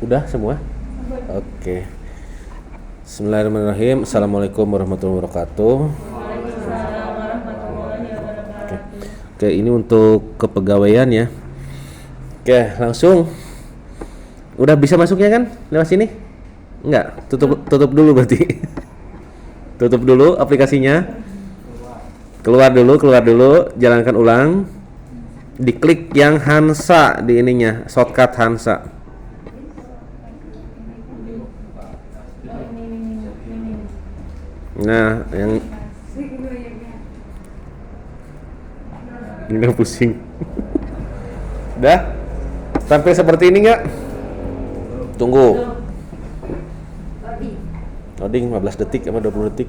Udah semua? Oke. Bismillahirrahmanirrahim. Assalamualaikum warahmatullahi wabarakatuh. Oke, ini untuk kepegawaian ya. Oke, langsung. Udah bisa masuknya kan lewat sini? Enggak, tutup dulu berarti. Tutup dulu aplikasinya. Keluar dulu, jalankan ulang. Diklik yang Hansa di ininya, shortcut Hansa. Nah, yang ini pusing. Udah? Tampil seperti ini nggak? Tunggu. Loading 15 detik sama 20 detik.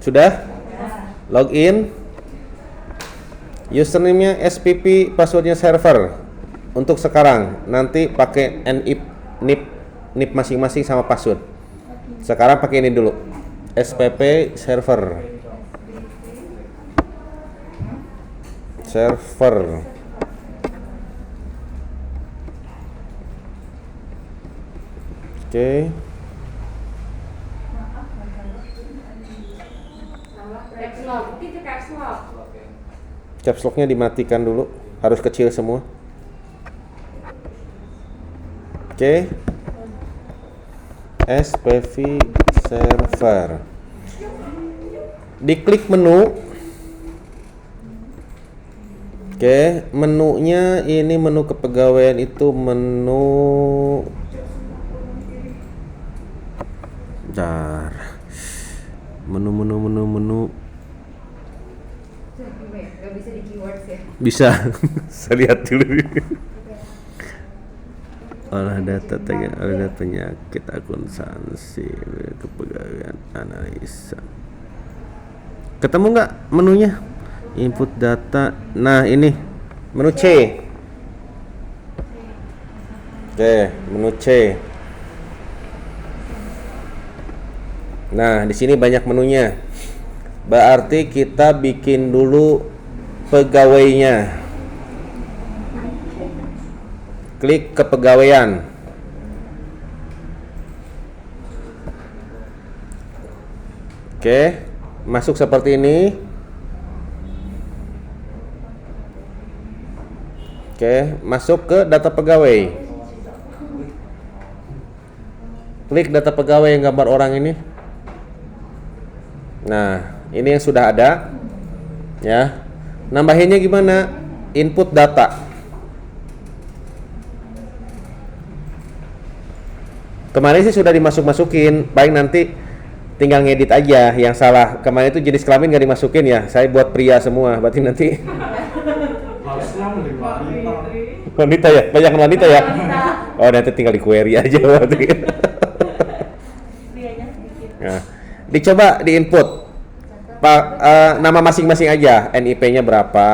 Sudah? Login. Username-nya SPP, passwordnya server. Untuk sekarang, nanti pakai NIP masing-masing sama password. Sekarang pakai ini dulu. SPP server. Oke. Caps lock-nya dimatikan dulu, harus kecil semua. Oke. SPV server. Diklik menu. Oke, menunya ini menu kepegawaian itu menu menu Gak bisa di keywords ya? bisa. Saya lihat dulu. Olah data penyakit, akuntansi, kepegawaian, analisa. Ketemu nggak menunya? Input data. Nah ini menu C. Oke, menu C. Nah di sini banyak menunya. Berarti kita bikin dulu pegawainya. Klik kepegawaian. Oke, masuk seperti ini. Oke, masuk ke data pegawai. Klik data pegawai yang gambar orang ini. Nah, ini yang sudah ada. Ya. Nambahinnya gimana? Input data. Kemarin sih sudah dimasuk-masukin, paling nanti tinggal ngedit aja yang salah. Kemarin itu jenis kelamin nggak dimasukin ya, saya buat pria semua, berarti nanti wanita ya, banyak wanita ya. Oh nanti tinggal di query aja berarti. Nah, dicoba di input nama masing-masing aja, NIP-nya berapa?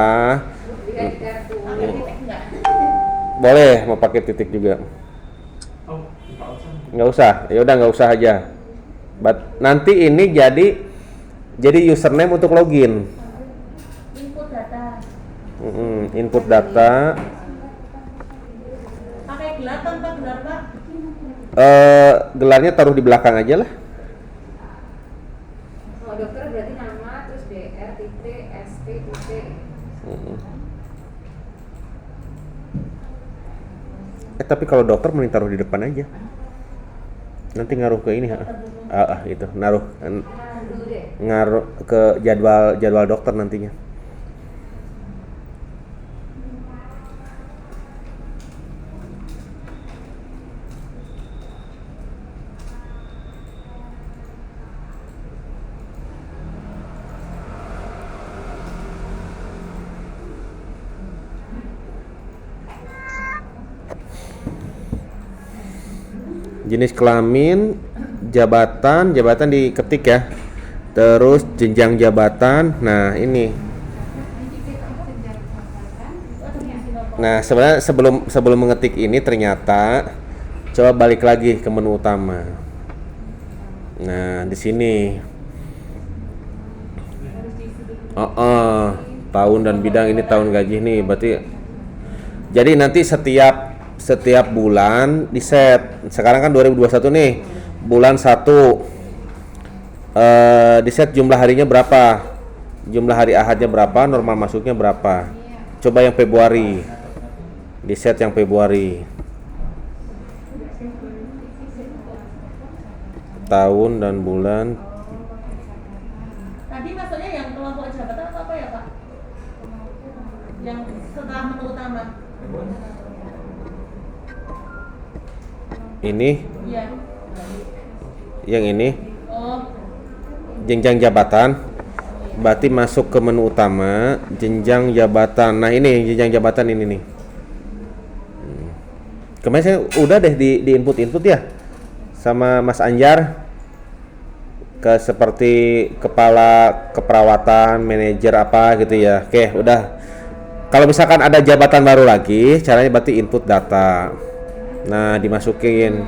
Boleh mau pakai titik juga. Nggak usah, ya udah nggak usah aja. Nanti ini jadi username untuk login. Input data. Input data. Pakai gelar tanpa gelar Pak? Gelarnya taruh di belakang aja lah. Oh dokter berarti nama terus DR titik SP titik. Tapi kalau dokter mending taruh di depan aja. Nanti ngaruh ke ini itu ngaruh ke jadwal dokter nantinya. Jenis kelamin, jabatan diketik ya. Terus jenjang jabatan. Nah, ini. Nah, sebenarnya sebelum mengetik ini ternyata coba balik lagi ke menu utama. Nah, di sini. Tahun dan bidang ini tahun gaji nih, berarti jadi nanti setiap bulan di set. Sekarang kan 2021 nih. Bulan 1 di set jumlah harinya berapa? Jumlah hari ahadnya berapa? Normal masuknya berapa? Coba yang Februari. Di set yang Februari. Tahun dan bulan. Tadi maksudnya yang kelompok jabatan atau apa ya Pak? Yang setelah menu utama. Ini. Iya. Yang ini. Oh. Jenjang jabatan. Berarti masuk ke menu utama, jenjang jabatan. Nah, ini jenjang jabatan ini nih. Kemarin saya udah deh di input ya sama Mas Anjar ke seperti kepala keperawatan, manajer apa gitu ya. Oke, udah. Kalau misalkan ada jabatan baru lagi, caranya berarti input data. Nah, dimasukin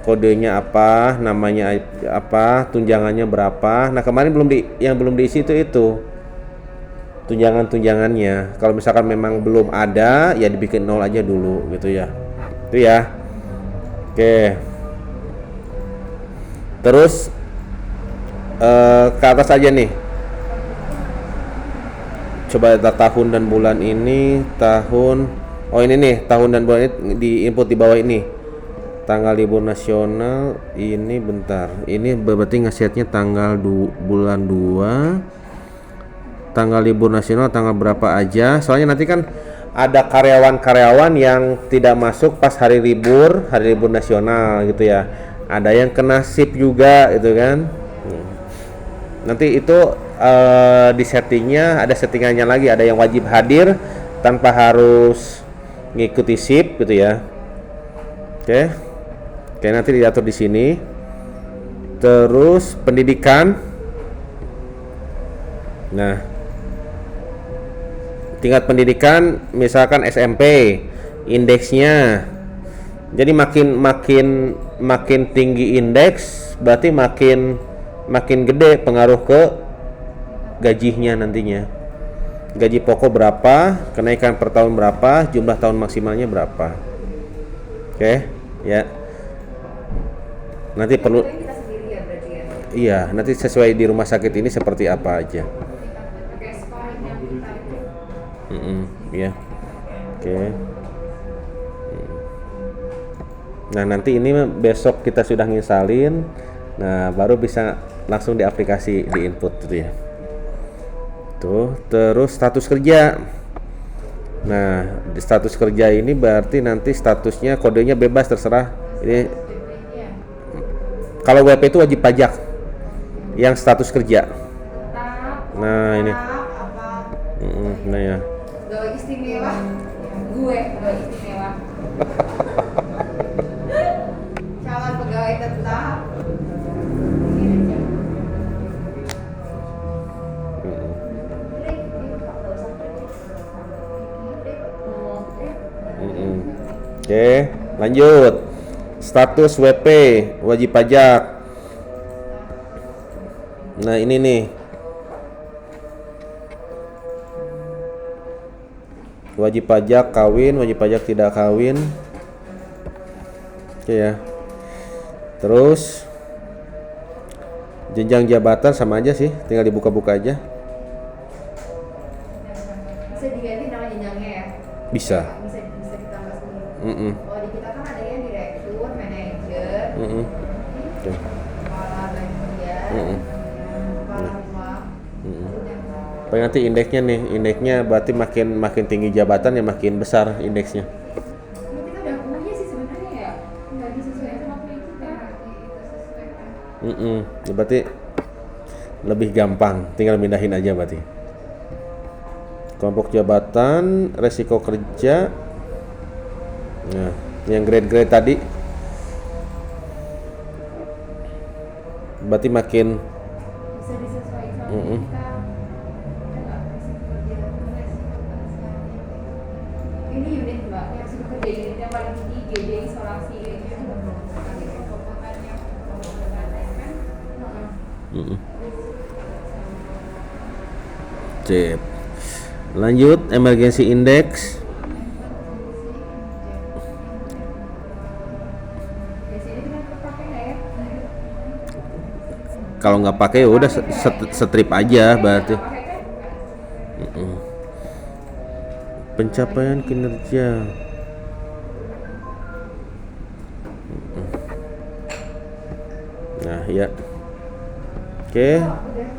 kodenya apa, namanya apa, tunjangannya berapa. Nah, kemarin yang belum diisi itu tunjangannya. Kalau misalkan memang belum ada, ya dibikin 0 aja dulu gitu ya. Itu ya. Oke. Terus ke atas aja nih. Coba data tahun dan bulan ini, tahun. Oh, ini nih, tahun dan bulan ini di input di bawah ini. Tanggal libur nasional ini bentar. Ini berarti nge-setnya tanggal bulan 2. Tanggal libur nasional tanggal berapa aja? Soalnya nanti kan ada karyawan-karyawan yang tidak masuk pas hari libur nasional gitu ya. Ada yang kena shift juga gitu kan. Nanti itu di settingnya ada settingannya lagi, ada yang wajib hadir tanpa harus ngikuti shift gitu ya. Oke, nanti diatur di sini. Terus pendidikan. Nah, tingkat pendidikan misalkan SMP, indeksnya. Jadi makin tinggi indeks, berarti makin gede pengaruh ke gajinya nantinya. Gaji pokok berapa, kenaikan per tahun berapa, jumlah tahun maksimalnya berapa. Oke, ya. Nanti perlu. Kita sendiri ya berarti ya. Iya, nanti sesuai di rumah sakit ini seperti apa aja. Pakai scoring yang kita itu. Ya. Oke. Nah, nanti ini besok kita sudah nginsalin. Nah, baru bisa langsung di aplikasi di input gitu ya. Tuh, terus status kerja. Nah, di status kerja ini berarti nanti statusnya kodenya bebas terserah. Ini kalau WP itu wajib pajak. Yang status kerja. Nah, ini. Nah ya. Pegawai istimewa. Gue pegawai istimewa. Calon pegawai tetap. Oke, lanjut. Status WP wajib pajak. Nah, ini nih. Wajib pajak kawin, wajib pajak tidak kawin. Oke ya. Terus jenjang jabatan sama aja sih, tinggal dibuka-buka aja. Bisa diganti nama jenjangnya ya? Bisa. Bisa ditambah sendiri. Mm-mm. Oh, di kita kan adanya direktur, manajer, Oke. kepala bagian, kepala rumah. Paling nanti indeksnya nih, indeksnya berarti makin tinggi jabatan ya makin besar indeksnya. Ini kita udah punya sih sebenarnya ya, nggak disesuaikan sama punya kita. Ya, berarti lebih gampang, tinggal mindahin aja berarti. Kelompok jabatan, resiko kerja. Nah, yang grade-grade tadi berarti makin bisa disesuaikan sama Mm-mm. kita. Ada nggak hasil kerja? Ini unit mbak yang suruh kerja unit yang paling tinggi GD isolasi itu yang potongannya kan. Mm-mm. Sip. Lanjut emergency index. Di sini kita pakai nggak ya? Kalau nggak pakai ya udah strip aja berarti. Nggak pakai kan? Mm-mm. Pencapaian kinerja. Mm-mm. Nah ya. Oke. Oh, udah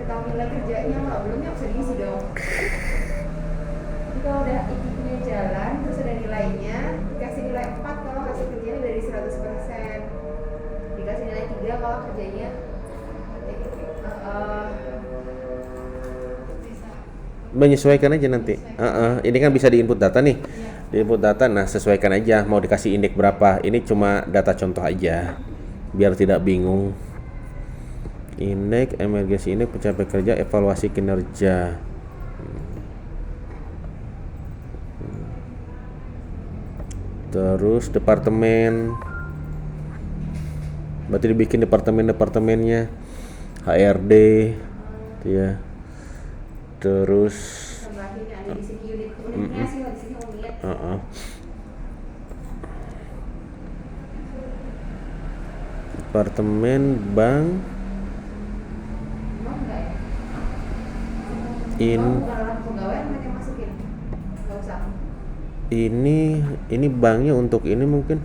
tahu nilai kerjanya nggak? Belum yang bisa diisi dong. Jadi kalau udah IKIP-nya jalan, terus ada nilainya, dikasih nilai 4 kalau hasil kerjanya dari 100%. Dikasih nilai 3 kalau kerjanya Menyesuaikan aja nanti. Ini kan bisa di input data nih. Di input data, nah sesuaikan aja mau dikasih indeks berapa. Ini cuma data contoh aja, biar tidak bingung. Indeks emergency ini pencapaian kerja, evaluasi kinerja. Terus departemen, berarti dibikin departemennya, HRD, gitu ya. Terus tambahin ada di sini unitnya sih, di sini unit. Departemen bank Mau nggak ya? in Bukan orang pegawai yang masukin. Nggak usah. ini banknya untuk ini mungkin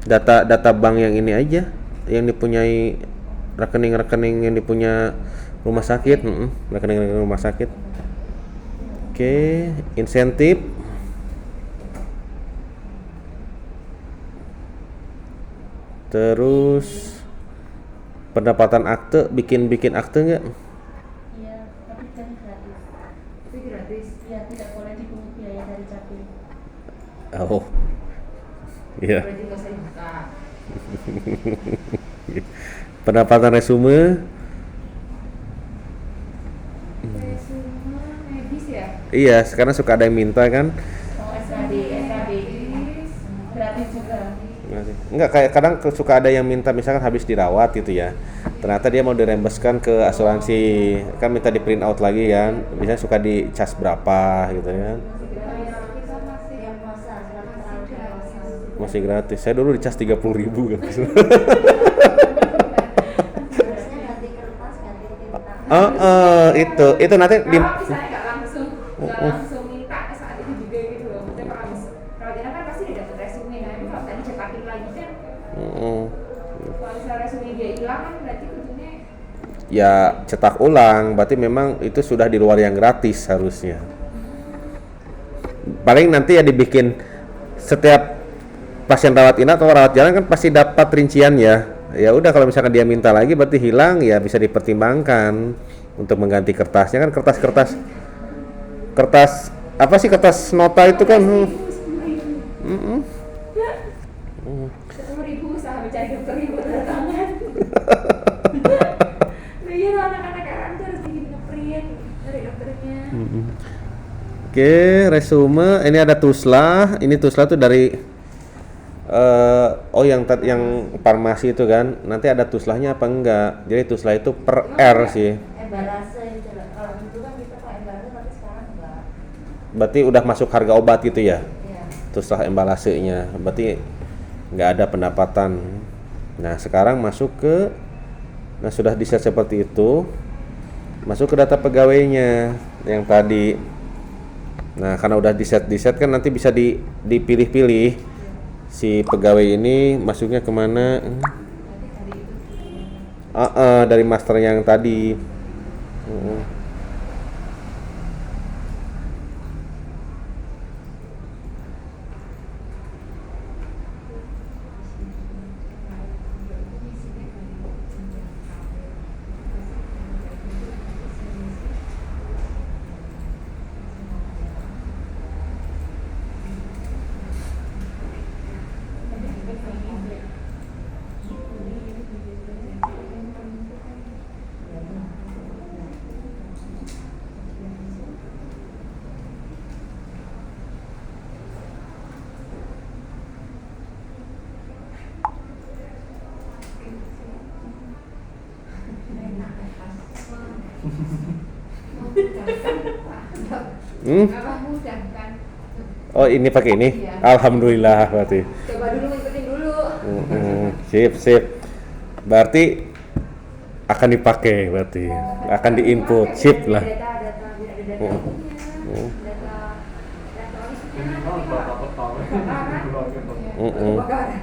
data bank yang ini aja yang dipunyai rekening yang dipunya rumah sakit, rekening rumah sakit. Oke, insentif. Terus pendapatan akte, bikin akte nggak? Iya, tapi kan gratis. Itu gratis. Iya, tidak boleh dipungut biaya dari capil. Oh, iya. Berarti nggak usah dibuka. Pendapatan resume. Resume medis ya? Iya, sekarang suka ada yang minta kan? Oh, SKD gratis juga. Enggak, kayak kadang suka ada yang minta misalkan habis dirawat gitu ya. Ternyata dia mau dirembeskan ke asuransi, kan minta di print out lagi kan. Biasanya suka dicas berapa gitu kan. Kita masih yang masa Masih gratis. Saya dulu dicas 30.000 kan. Itu nanti di kalau misalnya nggak langsung minta saat itu juga gitu loh. Maksudnya kalau tidak kan pasti dia dapat resume. Nah ini kalau tadi cetakin lagi kan, kalau misalnya resume dia hilang kan berarti ujungnya ya cetak ulang, berarti memang itu sudah di luar yang gratis harusnya. Paling nanti ya dibikin setiap pasien rawat inap atau rawat jalan kan pasti dapat rincian ya. Ya udah kalau misalkan dia minta lagi berarti hilang ya bisa dipertimbangkan untuk mengganti kertasnya kan kertas apa sih kertas nota itu kan. 10.000 usaha mencari dokter ibu tanda tangan. Nah iya anak-anak kan harus bikin nge-print dari dokternya. Oke, resume ini ada tuslah. Ini tuslah tuh dari yang farmasi itu kan. Nanti ada tuslahnya apa enggak. Jadi tuslah itu per R sih. Embalase itu loh. Kalau itu kan kita pakai embalase tapi sekarang enggak. Berarti udah masuk harga obat gitu ya. Iya. Tuslah embalasenya. Berarti nggak ada pendapatan. Nah, sekarang masuk ke sudah di-set seperti itu. Masuk ke data pegawainya yang tadi. Nah, karena udah di-set kan nanti bisa dipilih-pilih si pegawai ini masuknya kemana. Dari master yang tadi. Apa mudah kan? Oh ini pakai ini? Iya. Alhamdulillah berarti. Coba dulu ngikutin dulu. Sip. Berarti akan dipakai berarti. Akan diinput. Sip lah. Data inputnya, data Ini originnya, kan tapi bapak kalau pertama. kebakaran.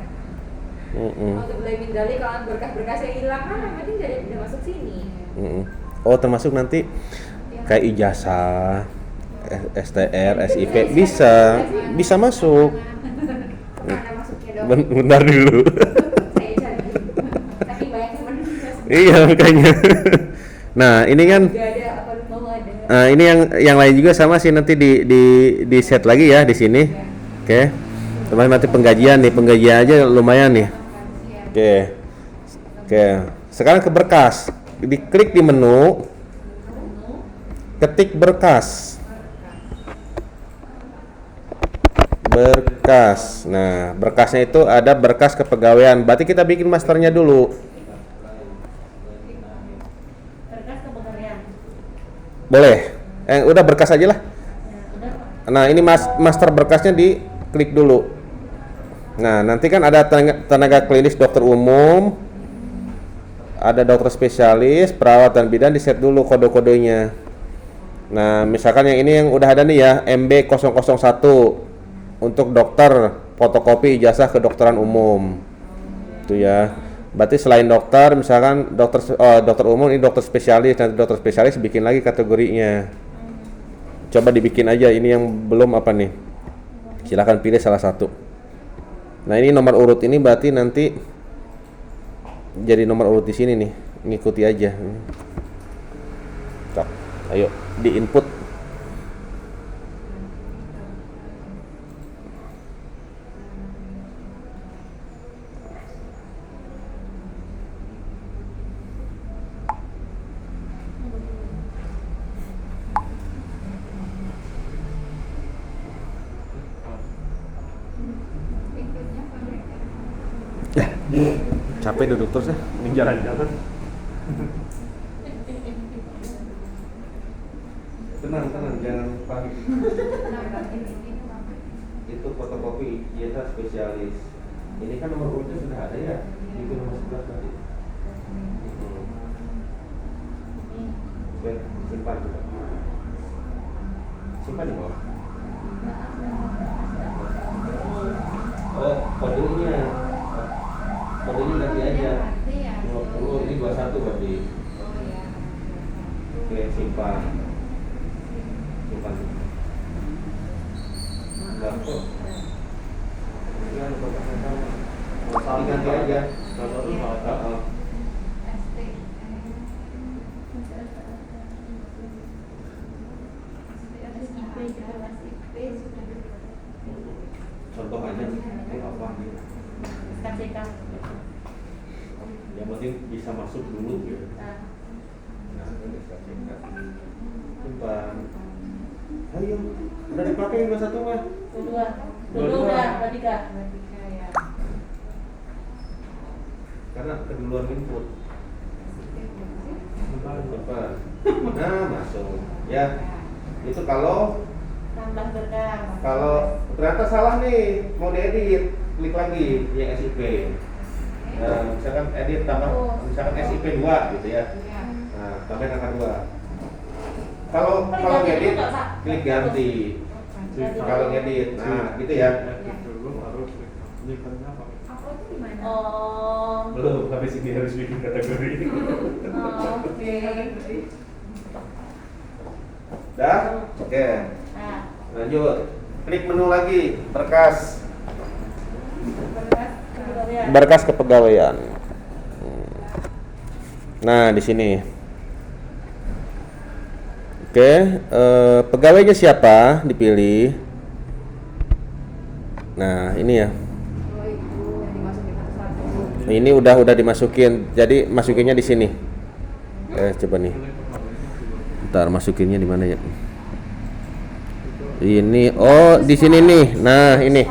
Untuk blaming Dali kalau berkas-berkasnya hilang kan yang penting dari udah masuk sini. Oh termasuk nanti kayak ijazah, STR, SIP bisa masuk. Mana masuknya dong? Bentar dulu. Saya cari. Tapi banyak teman Iya makanya. Nah ini kan, gak ada apa lu mau ada. nah ini yang lain juga sama sih nanti di set lagi ya di sini. Oke. Termasuk nanti penggajian aja lumayan nih. Oke. Sekarang ke berkas. Diklik di menu, ketik berkas. Nah, berkasnya itu ada berkas kepegawaian. Berarti kita bikin masternya dulu. Berkas kepegawaian. Boleh. Udah berkas aja lah. Ya, udah Pak. Nah, ini master berkasnya diklik dulu. Nah, nanti kan ada tenaga klinis dokter umum, ada dokter spesialis, perawat dan bidan, di set dulu kode-kodenya. Nah, misalkan yang ini yang udah ada nih ya, MB001 untuk dokter, fotokopi ijazah kedokteran umum. Itu ya. Berarti selain dokter, misalkan dokter umum ini dokter spesialis, nanti dokter spesialis bikin lagi kategorinya. Coba dibikin aja, ini yang belum apa nih. Silakan pilih salah satu. Nah, ini nomor urut ini berarti nanti jadi nomor urut di sini nih, ngikuti aja. Cok, ayo di input. Inputnya pabrik. Capek duduk terus ya, ini jalan-jalan. Tenang, jangan panik. Itu fotokopi ijazah spesialis. Ini kan nomor urutnya sudah ada ya, itu nomor 11 tadi. Simpan juga. Simpan di bawah. Oh, kodenya. Kodenya ganti aja. 20, ini 21 berarti. Oke, simpan. Enggak kok. Ini kan kotaknya sama. Ganti aja. Contoh aja, ini apa gitu. SKCK. Yang penting bisa masuk dulu gitu. Nah, Nah, ini SKCK. Simpan. Ayo, udah dipakai 21 mah. 22 udah, 23. Karena keduluan input. Simpan. Nah, masuk. Ya. Itu kalau Tambah berkas. ternyata salah nih, mau diedit, klik lagi yang SIP. Nah, misalkan edit tambah, misalkan SIP 2 gitu ya. Nah, tambahin angka 2. Kalau ngedit, klik ganti. Kalau ngedit, nah gitu ya. Dulu baru nyikannya apa? Upload tuh di mana? Oh, Belum, habis ini harus bikin kategori. Oke. Dah? Oke. nah, Lanjut. Klik menu lagi, berkas. Berkas kepegawaian. Berkas kepegawaian. Nah, di sini. Oke, pegawainya siapa? Dipilih. Nah, ini ya. Oh itu yang dimasukin satu-satu. Ini udah dimasukin. Jadi masukinnya di sini. Coba nih. Ntar masukinnya di mana ya? Ini, oh di sini nih. Nah, ini.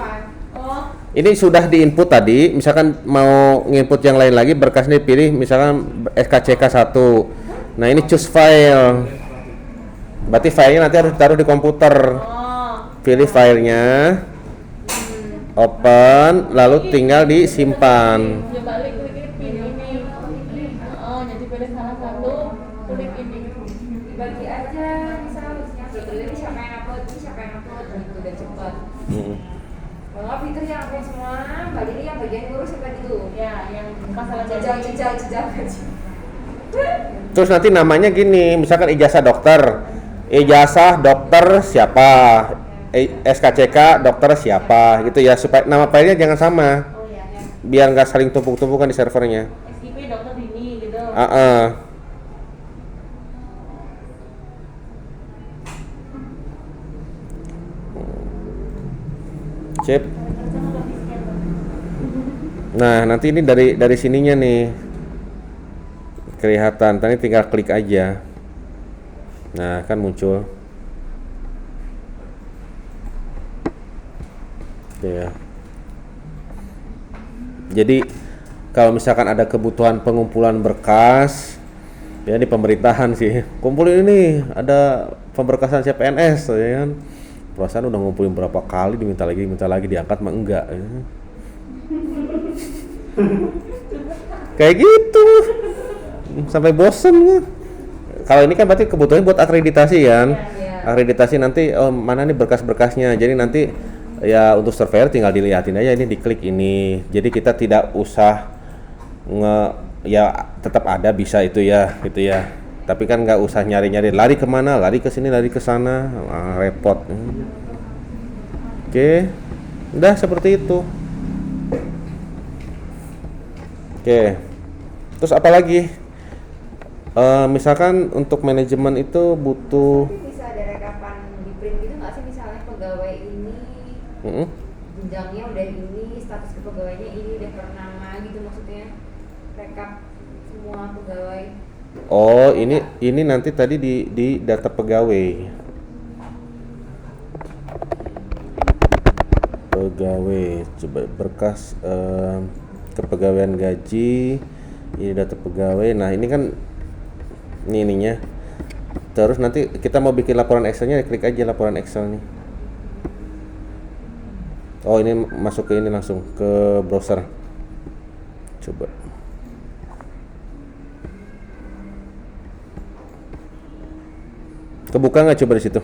Oh, Ini sudah diinput tadi, misalkan mau nginput yang lain lagi, berkasnya dipilih, misalkan SKCK 1. Nah ini choose file. Berarti filenya nanti harus ditaruh di komputer. Oh. Pilih filenya, open, lalu tinggal disimpan. Ya balik klik pin ini. Oh, jadi pilih salah satu, klik ini. Dibagi aja, misal ini siapa yang upload, ini siapa yang upload gitu dan cepat. Kalau fitur yang upload semua, Mbak Dini yang bagian ngurus apa itu? Ya, yang masalah Jejak. Terus nanti namanya gini, misalkan ijazah dokter siapa, SKCK dokter siapa gitu ya, supaya nama filenya jangan sama, Oh iya, ya. biar nggak saling tumpuk-tumpukan di servernya. SIP dokter Dini gitu. Sip. Nah nanti ini dari sininya nih kelihatan, tadi tinggal klik aja. Nah kan muncul. Oke ya. Jadi kalau misalkan ada kebutuhan pengumpulan berkas, ya di pemerintahan sih, kumpulin ini ada pemberkasan CPNS, ya kan. Perasaan udah ngumpulin berapa kali, diminta lagi diangkat mah enggak. Ya. Kayak gitu. Sampai bosen ya. Kalau ini kan berarti kebutuhannya buat akreditasi kan. Iya. Akreditasi nanti mana nih berkas-berkasnya. Jadi nanti ya untuk surveyor tinggal dilihatin aja, ini diklik ini. Jadi kita tidak usah ya tetap ada bisa itu ya gitu ya. Tapi kan nggak usah nyari-nyari lari kemana, lari ke sini, lari ke sana, repot. Oke. Udah seperti itu. Oke. Terus apa lagi? Misalkan untuk manajemen itu butuh Tapi bisa ada rekapan di print gitu nggak sih, misalnya pegawai ini jenjangnya udah ini, status kepegawaiannya ini, udah per nama gitu, maksudnya rekap semua pegawai. Oh, ini nanti tadi di data pegawai. Coba berkas kepegawaian gaji, ini data pegawai. Nah, ini kan ini ininya. Terus nanti kita mau bikin laporan Excelnya, klik aja laporan Excel nih. Oh, ini masuk ke ini langsung ke browser. Coba. Kebuka nggak coba di situ?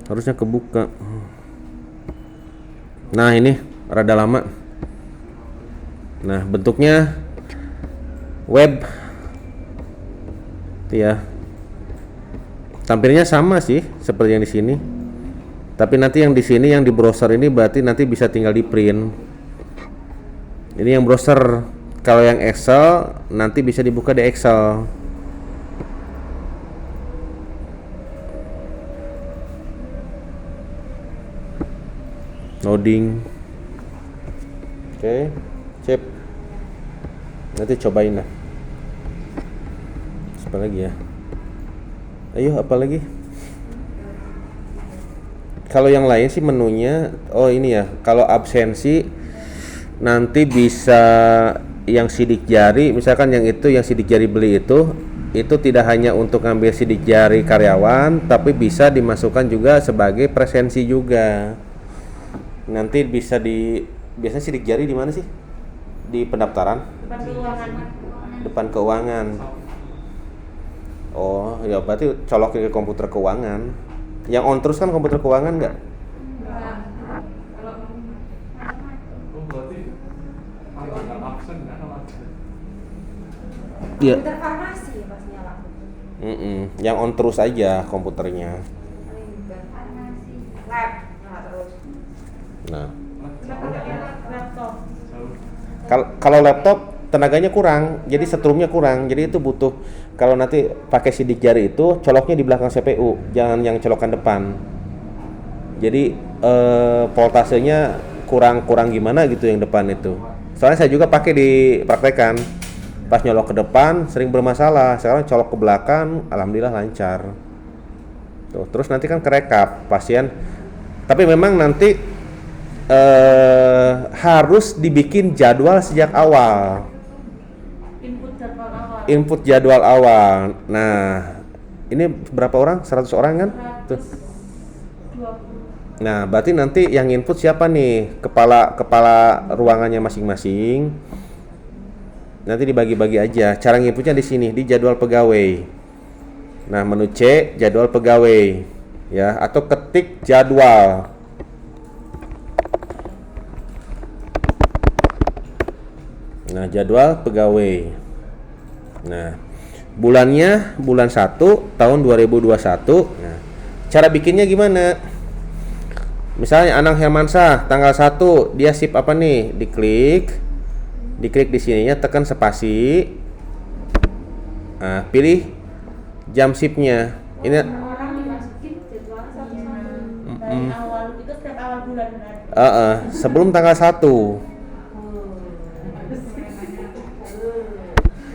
Harusnya kebuka. Nah ini rada lama. Nah bentuknya web, itu ya. Tampilnya sama sih seperti yang di sini. Tapi nanti yang di sini yang di browser ini berarti nanti bisa tinggal di print. Ini yang browser. Kalau yang Excel nanti bisa dibuka di Excel. Loading. Oke, sip. Nanti cobain lah. Apa lagi ya? Ayo, apa lagi? Kalau yang lain sih menunya, oh ini ya. Kalau absensi nanti bisa yang sidik jari, misalkan yang sidik jari beli itu tidak hanya untuk ngambil sidik jari karyawan, tapi bisa dimasukkan juga sebagai presensi juga. Nanti bisa biasanya sidik jari di mana sih? Di pendaftaran? Depan keuangan. Depan keuangan. Oh, ya berarti colokin ke komputer keuangan. Yang on terus kan komputer keuangan nggak? Oh berarti ada absen kan kalau ada. Iya. Komputer farmasi ya pas nyala. Yang on terus aja komputernya. Farmasi. Lab nyala terus. Nah, Kenapa pakai laptop? kalau laptop tenaganya kurang, jadi setrumnya kurang. Jadi itu butuh, kalau nanti pakai sidik jari itu coloknya di belakang CPU, jangan yang colokan depan. Jadi voltasenya kurang gimana gitu yang depan itu. Soalnya saya juga pakai dipraktekan. Pas nyolok ke depan sering bermasalah. Sekarang colok ke belakang, alhamdulillah lancar. Tuh, terus nanti kan kerekap pasien. Tapi memang nanti harus dibikin jadwal sejak awal. Input jadwal awal. Input jadwal awal. Nah, ini berapa orang? 100 orang kan? Tuh. 120. Nah, berarti nanti yang input siapa nih? Kepala ruangannya masing-masing. Nanti dibagi-bagi aja. Cara nginputnya di sini, di jadwal pegawai. Nah, menu C, jadwal pegawai. Ya, atau ketik jadwal. Nah, jadwal pegawai. Nah, bulannya bulan 1 tahun 2021. Nah, cara bikinnya gimana? Misalnya Anang Hermansyah tanggal 1, dia shift apa nih? Diklik di sininya, tekan spasi. Nah, pilih jam shiftnya. Ini orang dimasukin jadwalnya satu-satu. Dari awal itu setiap awal bulan benar. sebelum tanggal 1.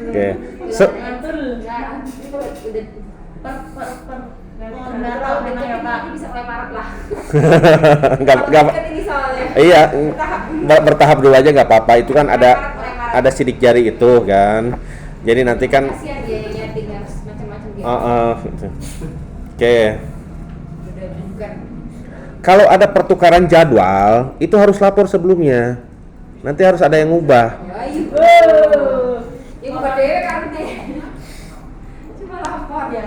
Oke. Ngatur. Enggak, itu udah Per nggak tahu deh, ya Pak. ini bisa mulai Maret lah. Enggak Kan ini soalnya. iya, Bertahap dulu. bertahap dulu aja nggak apa-apa. Itu kan ada Mulai Maret. sidik jari itu kan. Jadi nanti kan Kasihan dia nyeting harus macam-macam dia. gitu. Oke. Udah bukan. Kalau ada pertukaran jadwal, itu harus lapor sebelumnya. Nanti harus ada yang ngubah. Ayo. Ya bukan dewe kan deh. Cuma lapor ya.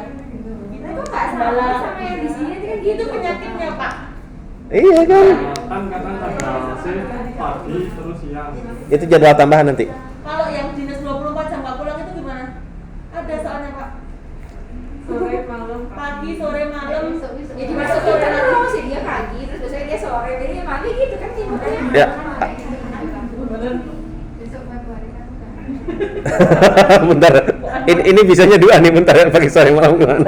Kita kok nggak salah sama yang di sini kan gitu Itu penyakitnya Pak. Iya kan? Kan kadang ada shift pagi terus siang. Itu jadwal tambahan nanti. Kalau yang dinas 24 jam nggak pulang itu gimana? Ada soalnya Pak. Sore malam. Pagi, sore, malam. Ya dimasukin kan terus ya dia pagi terus biasanya dia sore jadi ya pagi gitu kan timurnya. Ya. Besok Februari kan. Bentar. Ini bisanya dua nih, bentar ya, pagi sore malam gimana?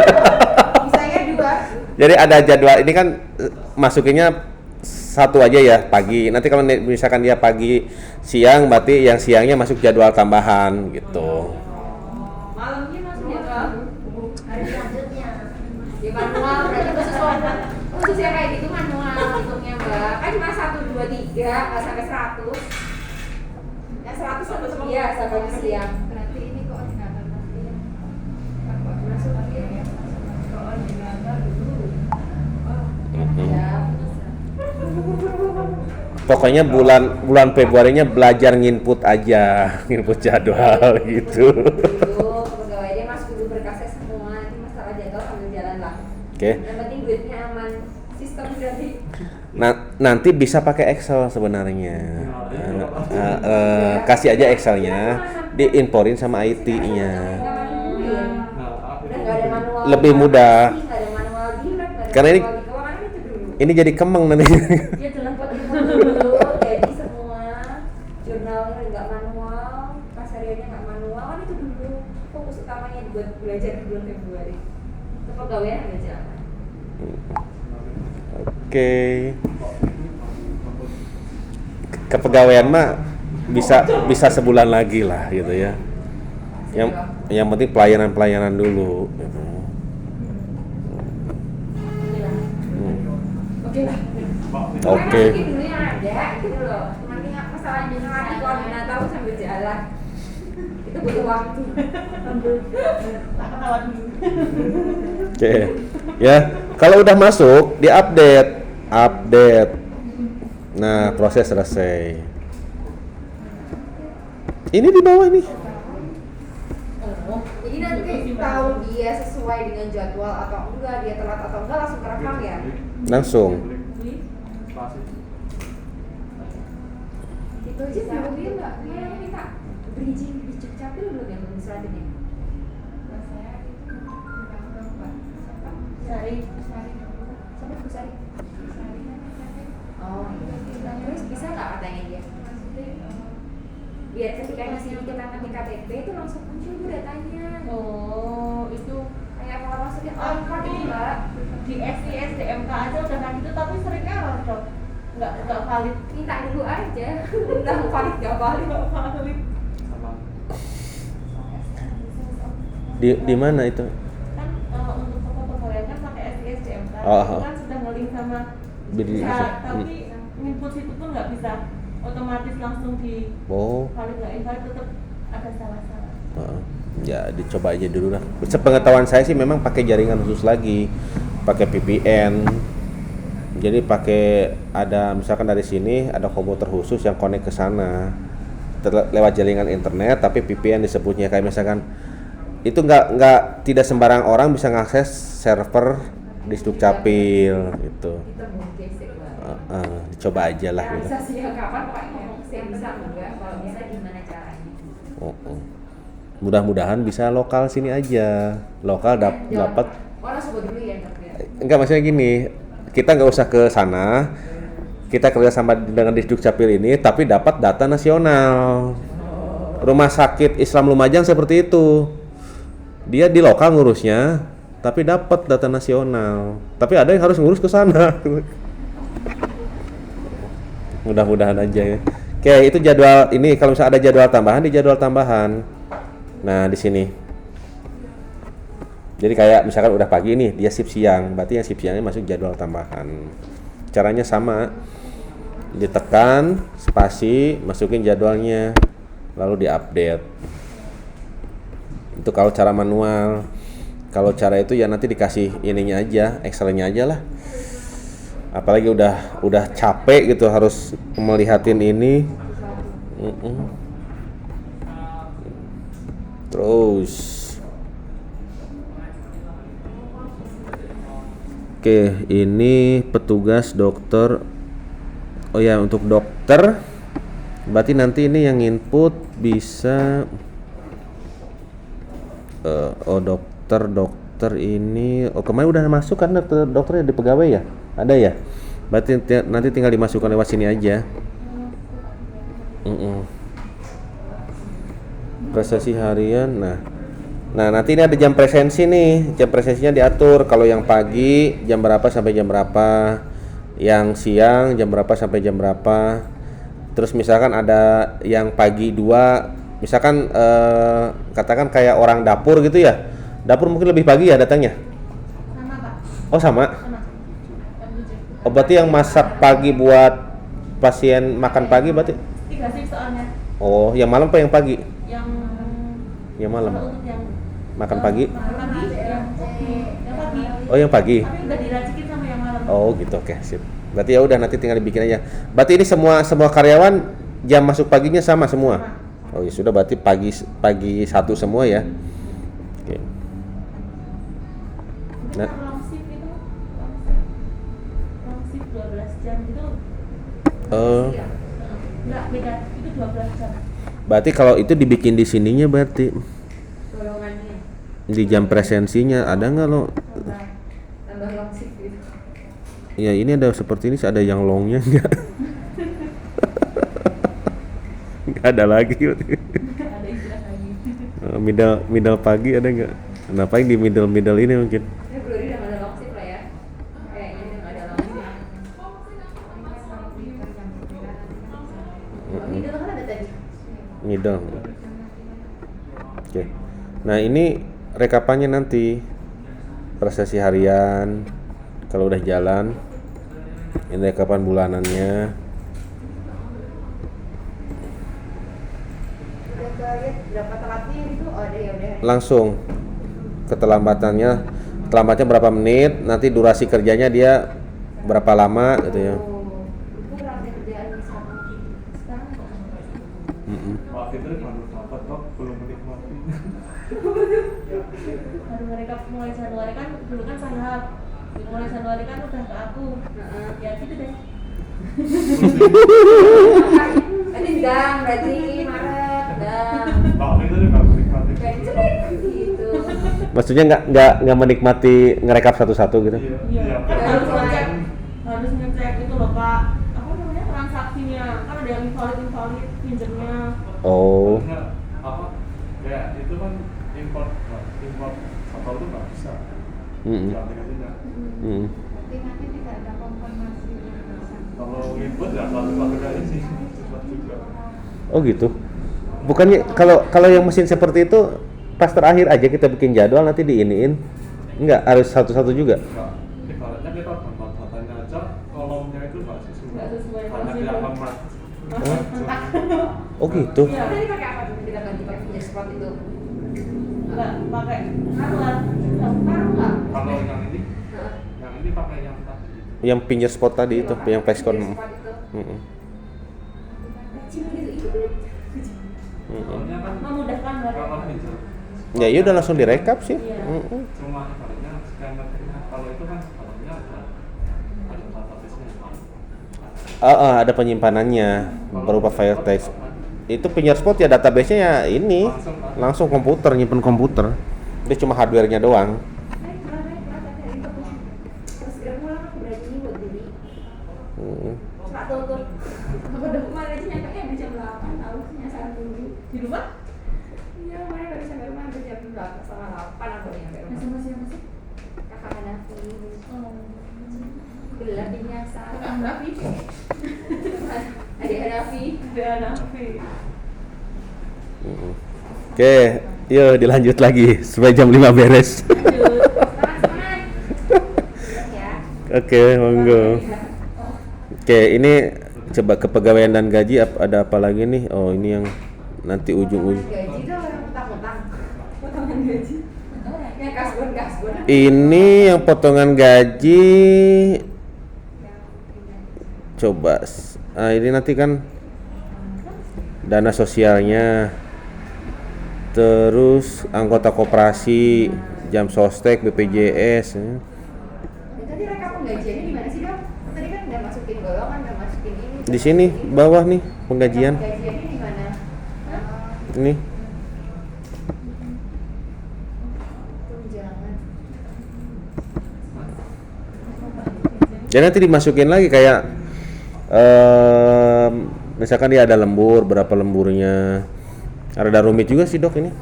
Misalnya dua. Jadi ada jadwal ini kan masukinnya satu aja ya pagi. Nanti kalau misalkan dia pagi siang, berarti yang siangnya masuk jadwal tambahan gitu. Malamnya masuk jadwal. Hari selanjutnya. Ya manual berarti khusus yang kayak gitu manual hitungnya Mbak. Kan cuma 1, 2, 3 nggak sampai 100. Yang 100 satu biasa kalau siang. Berarti ini koordinator nanti ya. Masuk ya. Koordinator dulu. Ya. Pokoknya bulan Februarinya belajar nginput aja, nginput jadwal gitu. Dulu pegawai dia masuk dulu berkasnya semua, nanti masalah jadwal sambil jalan lah. Oke. Yang penting duitnya aman, sistem jadi. Nanti bisa pakai Excel sebenarnya. Kasih aja Excelnya, diinporin sama IT-nya. Udah nggak ada manual. Lebih mudah. Nggak ada manual di lab, nggak ada Karena ini- manual di keuangan itu dulu. Ini jadi kemeng nanti. Dia jelas Buat input dulu, jadi semua jurnalnya nggak manual, pas hariannya nggak manual, kan itu dulu fokus utamanya dibuat belajar di bulan Februari. Kepegawaian nggak jalan. Oke. Kepegawaian mah bisa sebulan lagi lah gitu ya. Yang penting pelayanan dulu gitu. Oke lah. Oke. Masukin dulu yang ada gitu loh. Nanti masalahnya nanti koordinator sambil jalan. Itu butuh waktu. tak ketawa dulu. Oke. Ya, kalau udah masuk, update. Nah, proses selesai. Ini di bawah ini. Jadi nanti tahu dia sesuai dengan jadwal atau enggak, dia telat atau enggak langsung kerekam ya. Langsung. Spasi. Itu aja belum dia enggak. Dia minta bridging di Capil belum ya administratif ini. Saya itu Mbak. Sari. Siapa Bu Sari? Oh iya. Terus bisa nggak katanya dia? Biar ketika ngasih kita ngetik KTP itu langsung muncul Bu datanya. Oh, itu Kayak kalau masukin on-card itu Mbak. di SIS DMK aja udah kayak gitu tapi sering error dok. Nggak valid. Minta dulu aja. Udah valid nggak valid. Nggak valid. Sama. Di mana itu? Kan untuk foto pegawai kan pakai SIS DMK. Oh, Itu oh. kan sudah ngeling sama Bidi- bisa, tapi input situ pun nggak bisa otomatis langsung di Oh, valid nggak invalid, tetap ada salah-salah. ya dicoba aja dulu lah. Sepengetahuan saya sih memang pakai jaringan khusus lagi, pakai VPN. Jadi pakai ada misalkan dari sini ada komputer khusus yang connect ke sana lewat jaringan internet, tapi VPN disebutnya. Kayak misalkan itu nggak tidak sembarang orang bisa ngakses server di Dukcapil gitu. Kita mau gesek lah. Dicoba aja lah gitu. Realisasinya kapan pakainya? Saya bisa enggak? Kalau bisa gimana caranya? Mudah-mudahan bisa lokal sini aja. Lokal dapat. Oh, langsung dulu ya, Dok, ya? Enggak, maksudnya gini, kita nggak usah ke sana. Kita kerjasama dengan Dukcapil ini, tapi dapat data nasional. Rumah sakit Islam Lumajang seperti itu. Dia di lokal ngurusnya, tapi dapat data nasional. Tapi ada yang harus ngurus ke sana. Mudah-mudahan aja ya. Oke, itu jadwal ini. Kalau misalnya ada jadwal tambahan, di jadwal tambahan. Nah, di sini. Jadi kayak misalkan udah pagi nih, dia shift siang, berarti yang shift siangnya masuk jadwal tambahan. Caranya sama. Ditekan spasi, masukin jadwalnya, lalu diupdate. Itu kalau cara manual. Kalau cara itu ya nanti dikasih ininya aja, Excel-nya aja lah. Apalagi udah capek gitu harus melihatin ini. Terus oke, ini petugas dokter. Oh ya, untuk dokter berarti nanti ini yang input bisa dokter ini kemarin udah masuk kan dokternya di pegawai ya? Ada ya? Berarti nanti tinggal dimasukkan lewat sini aja. Prestasi harian. Nah nanti ini ada jam presensi nih. Jam presensinya diatur. Kalau yang pagi jam berapa sampai jam berapa, yang siang jam berapa sampai jam berapa. Terus misalkan ada yang pagi 2, misalkan katakan kayak orang dapur gitu ya. Dapur mungkin lebih pagi ya datangnya. Sama Pak. Oh sama. Sama. Jam 7. Oh berarti yang masak pagi buat pasien makan pagi berarti. 3 shift soalnya. Oh, yang malam apa yang pagi? Yang malam. Kalau untuk yang Makan pagi? makan pagi, yang pagi. Oh, yang pagi. Tapi udah diracikin sama yang malam. Oh, gitu. Oke, sip. Berarti ya udah nanti tinggal dibikin aja. Berarti ini semua karyawan jam masuk paginya sama semua. Oh, ya sudah berarti pagi 1 semua ya. Oke. Nah, Long shift itu long shift 12 jam itu enggak beda, itu 12 jam. berarti kalau itu dibikin di sininya berarti Golongannya di jam presensinya ada nggak lo? tambah long shift gitu. Ya ini ada seperti ini, ada yang longnya nggak? Nggak ada lagi. Ada istilah lagi. Middle pagi ada nggak? Kenapa yang di middle ini mungkin? Ini Blue udah nggak ada long shift lah ya. Kayaknya udah nggak ada long shift. Ini dulu kan ada tadi. Middle. Oke. Nah ini rekapannya nanti prestasi harian kalau udah jalan. Ini rekapan bulanannya. Udah lihat berapa telatnya gitu? Oh ada ya udah. Langsung keterlambatannya berapa menit, nanti durasi kerjanya dia berapa lama gitu ya. Itu berarti kerjaan di sana. Sekarang kok. Pak Fitri baru dapat kok, belum menikmati. Baru mereka mulai Januari kan, dulu kan saya mulai Januari kan udah ke aku. Ya gitu deh. Tadi dang berarti Maret dang. Pak Fitri nggak menikmati. Kayak jelek gitu. Maksudnya nggak menikmati ngerekap satu-satu gitu. Iya, kan harus ngecek itu loh Pak. Apa namanya, transaksinya. Kan ada yang invalid pinjemnya. Oh. Nggak, apa? Kayak itu kan import kapal itu nggak bisa. Mm-mm. Nggak aplikasinya. Tapi nanti tidak ada konfirmasi. Kalau input ya satu kali sih. Cepat juga. Oh gitu. Bukannya kalau yang mesin seperti itu pas terakhir aja kita bikin jadwal nanti diiniin. Enggak, harus satu-satu juga. Enggak. Ibaratnya kita gambar datanya aja, kolomnya itu nggak sesuai. Nggak sesuai. Oh gitu. Iya. Tadi pakai apa tuh? Kita ganti pakai finger spot itu. Enggak pakai karuan. Paruh nggak? Kalau yang ini Heeh. pakai yang tadi. Yang pinggir spot tadi itu, yang flexcon. Finger spot itu. Mm-mm. Kecil gitu, itu kan. Mm-mm. Soalnya kan Memudahkan kalau banget. pinjol Ya iya udah langsung direkap sih. Iya. Mm-mm. cuma ibaratnya scannernya, kalau itu kan ibaratnya ada database-nya. Ada penyimpanannya berupa file text. Itu pinggir spot ya database-nya ya ini langsung komputer, nyimpen komputer. Dia cuma hardware-nya doang. Naik kelas ada itu. Terus segera pulang aku berani buat diri. Mm. Pak tutup. Aku udah kemarin aja nyampe di jam 8 tahu nyasar dulu. Di rumah? Iya, kemarin baru sampai rumah hampir jam 8 aku udah nyampe rumah. Sama siapa sih? Kakak Hanafi. Oh. Gelap di nyasar. Kakak Hanafi. Adik Hanafi. Ada Hanafi. Mm-mm. Oke, yuk dilanjut lagi supaya jam 5 beres. Lanjut. Semangat. Ya. Oke, monggo. Oke, ini coba kepegawaian dan gaji ada apa lagi nih? Oh, ini yang nanti ujung-ujung. Gaji tuh yang utang-utang. Potongan gaji. Yang kasbon. Ini yang potongan gaji. Coba, ini nanti kan dana sosialnya, terus anggota koperasi, jam sostek, BPJS. Ya, tadi rekap penggajiannya di mana sih, Dok? Tadi kan udah masukin golongan, udah masukin ini. Di sini bawah nih penggajian. Penggajiannya di mana? Ini Tunjangan. jadi nanti dimasukin lagi kayak misalkan dia ada lembur, berapa lemburnya. Ada rumit juga sih, Dok, ini.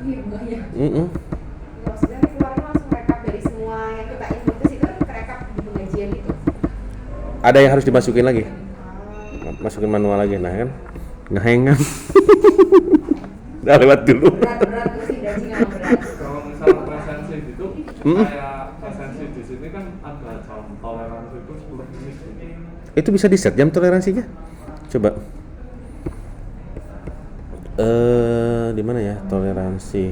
Iya, enggak ya. Mm-mm. Maksudnya keluarnya langsung rekap dari semua yang kita inputus itu rekap di penggajian itu. Ada yang harus dimasukin lagi, masukin manual lagi, nah kan ngeheng kan. Udah lewat dulu. Berat tuh sih gaji nggak berat. Kalau misalnya presensi gitu, Mm. kayak presensi di sini kan ada jam toleransi itu 10 menit gitu. Itu bisa di set jam toleransinya. Coba. Di mana ya toleransi?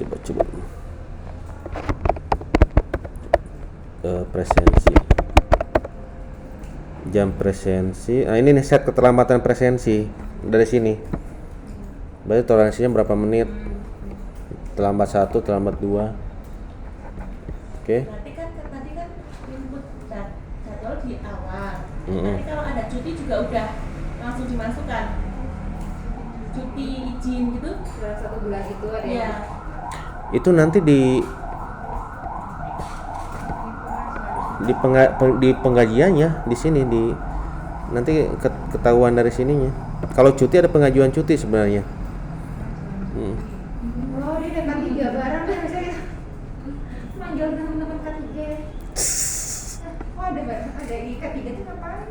Coba. Presensi. Jam presensi. Nah, ini nih set keterlambatan presensi dari sini. Berarti toleransinya berapa menit? Terlambat 1, terlambat 2. Oke. Berarti kan tadi kan input jadwal di awal. Mm-mm. Nanti kalau ada cuti juga udah langsung dimasukkan. Cuti izin gitu. Dalam 1 bulan itu ada Iya. yang Itu nanti di penggajiannya di sini nanti ketahuan dari sininya. Kalau cuti ada pengajuan cuti sebenarnya. oh dia ada K3 bareng kan bisa kita manggil teman-teman K3. Oh ada di K3 itu ngapain?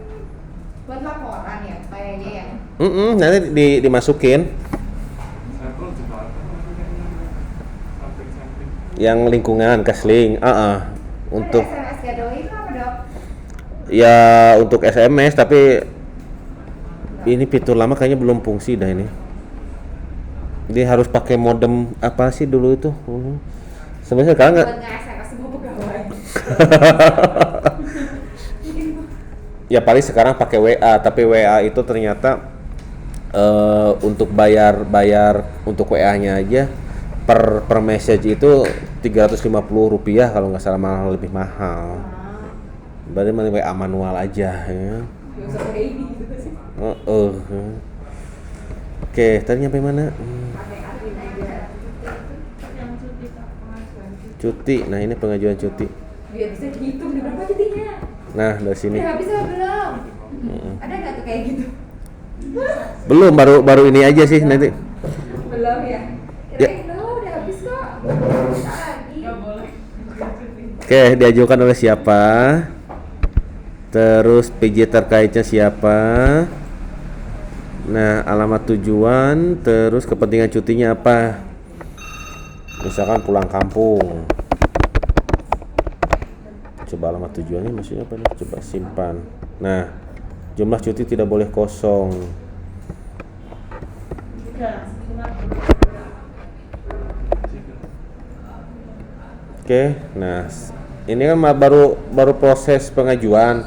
Buat laporan ya kayaknya ya. Nanti dimasukin Sampel juga ada samping-samping. yang lingkungan Kasling. Untuk Ada SMS gathering itu apa, Dok? ya untuk SMS, tapi ini fitur lama kayaknya belum fungsi dah ini. Dia harus pakai modem apa sih dulu itu? Sebenarnya sekarang nggak. Buat nge-SMS semua pegawai. Ya paling sekarang pakai WA, tapi WA itu ternyata untuk bayar untuk WA-nya aja per message itu Rp350 kalau nggak salah, malah lebih mahal. Berarti mana WA manual aja ya. Nggak usah pakai ini gitu sih. Oke, tadi nyampe mana? Pakai admin aja. Yang cuti pengajuan cuti. Cuti. Nah, ini pengajuan cuti. Biar bisa dihitung nih berapa cutinya. Nah, dari sini. Udah habis apa belum? Ada nggak tuh kayak gitu? Belum, baru ini aja sih nanti. Belum ya? Ya. Kirain udah habis kok. Bisa lagi. Nggak boleh. Oke, diajukan oleh siapa? Terus PJ terkaitnya siapa? Nah, alamat tujuan, terus kepentingan cutinya apa? Misalkan pulang kampung. Coba alamat tujuannya maksudnya apa nih? Coba simpan. Nah, jumlah cuti tidak boleh kosong. 3 cuma Oke, nah ini kan baru proses pengajuan.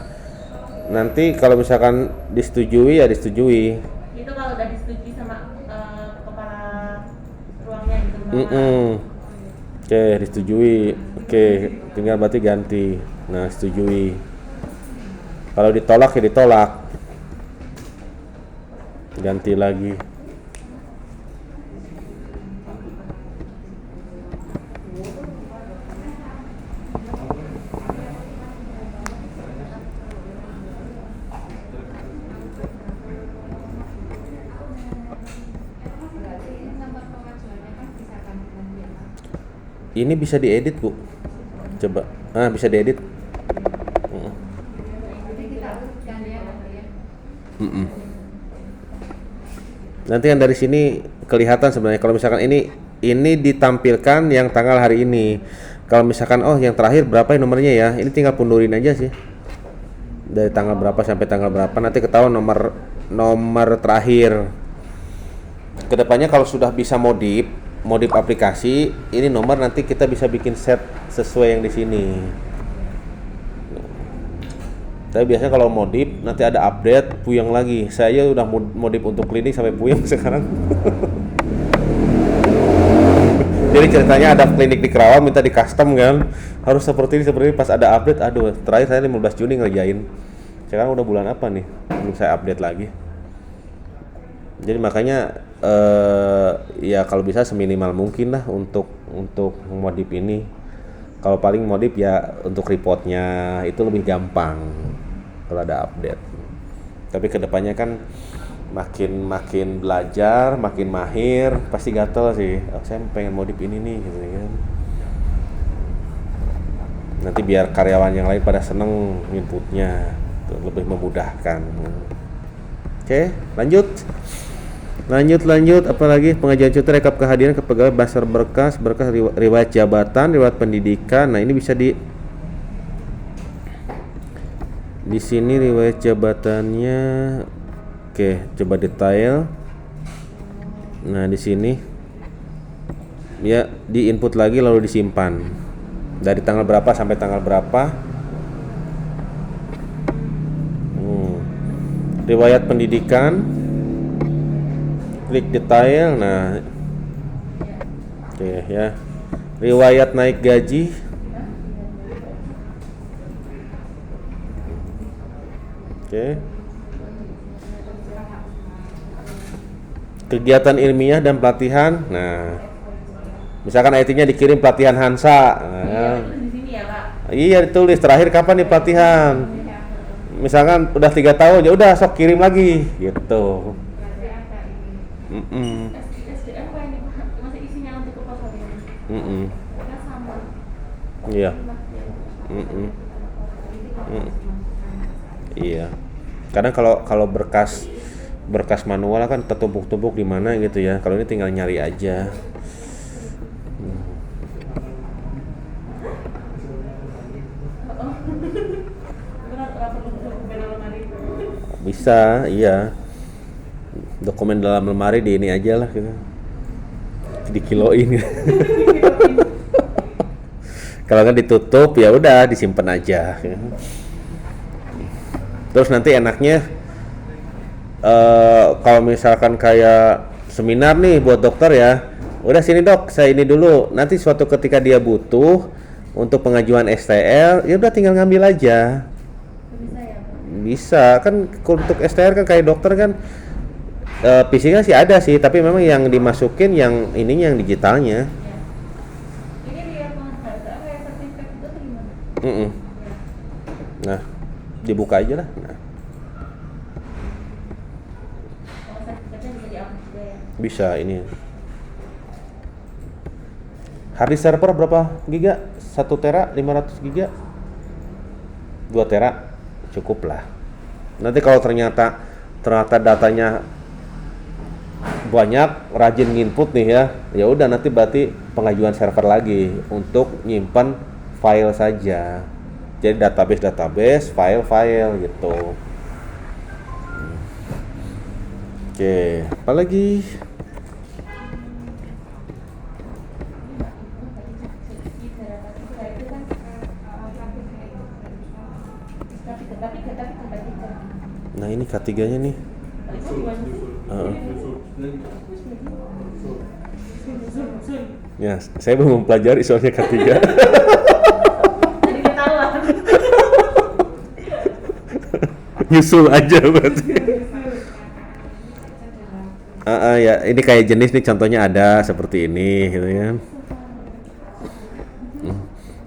Nanti kalau misalkan disetujui ya disetujui. itu kalau udah disetujui sama kepala ruangnya gitu Oke, disetujui. Oke, tinggal berarti ganti. Nah, setujui. Kalau ditolak ya ditolak. Ganti lagi. Berarti ini nomor pengajuannya kan bisa kami nanti ya, Pak. Ini bisa diedit, Bu. Coba. Bisa diedit. Jadi kita urutkan ya nanti ya. Nanti yang dari sini kelihatan sebenarnya kalau misalkan ini ditampilkan yang tanggal hari ini. Kalau misalkan yang terakhir berapa ya nomornya ya? Ini tinggal pundurin aja sih. Dari tanggal berapa sampai tanggal berapa nanti ketahuan nomor terakhir. Kedepannya kalau sudah bisa modif aplikasi, ini nomor nanti kita bisa bikin set sesuai yang di sini. Tapi biasanya kalau modif nanti ada update, puyeng lagi. Saya udah modif untuk klinik sampai puyeng sekarang. Jadi ceritanya ada klinik di Kerawang minta di custom kan, harus seperti ini pas ada update, aduh terakhir saya 15 Juni ngerjain. Sekarang udah bulan apa nih? Belum saya update lagi. Jadi makanya ya kalau bisa seminimal mungkin lah untuk modif ini. Kalau paling modif ya untuk reportnya itu lebih gampang kalau ada update. Tapi kedepannya kan makin belajar, makin mahir, pasti gatel sih. Saya pengen modif ini nih gitu kan. Nanti biar karyawan yang lain pada seneng inputnya, lebih memudahkan. Oke, lanjut. Apalagi pengajuan cuti, rekap kehadiran kepegawaian, basar berkas riwayat jabatan, riwayat pendidikan. Nah, ini bisa di sini riwayat jabatannya. Oke, coba detail. Nah, di sini ya di input lagi lalu disimpan. Dari tanggal berapa sampai tanggal berapa. Riwayat pendidikan. Klik detail. Nah. Oke ya. Riwayat naik gaji. Oke. Kegiatan ilmiah dan pelatihan. Nah, misalkan IT-nya dikirim pelatihan Hansa. Nah, di sini ya Pak. iya ditulis terakhir kapan nih pelatihan. Misalkan udah 3 tahun ya udah sok kirim lagi gitu. Berarti ada ini. SDM apa ini Pak? Masih isinya untuk kepala ini. Kita sama. Iya. Iya. Kadang kalau berkas manual kan tertumpuk-tumpuk di mana gitu ya. Kalau ini tinggal nyari aja. Bisa, iya. Dokumen dalam lemari di ini aja lah gitu. Dikiloin. Kalau kan ditutup ya udah disimpan aja. Terus nanti enaknya kalau misalkan kayak seminar nih buat dokter ya, udah sini dok, saya ini dulu. Nanti suatu ketika dia butuh untuk pengajuan STL, ya udah tinggal ngambil aja. Bisa ya Pak? Bisa kan untuk STR kan kayak dokter kan fisiknya sih ada sih, tapi memang yang dimasukin yang ininya yang digitalnya. Ini dia penghargaan kayak sertifikat itu atau gimana? Nah, dibuka aja lah. Nah, Oh, sertifikatnya bisa diambil juga ya? bisa ini. Hard disk server berapa giga? 1 tera, 500 giga? 2 tera cukup lah. Nanti kalau ternyata datanya banyak, rajin nginput nih ya udah nanti berarti pengajuan server lagi untuk nyimpan file saja. Jadi database, file gitu. Oke, apalagi Nah ini K3-nya nih. Itu gimana sih? Heeh. Sun. Ya, saya belum mempelajari soalnya K3. Jadi ketahuan. Nyusul aja berarti. Ya, ini kayak jenis nih contohnya ada seperti ini gitu ya.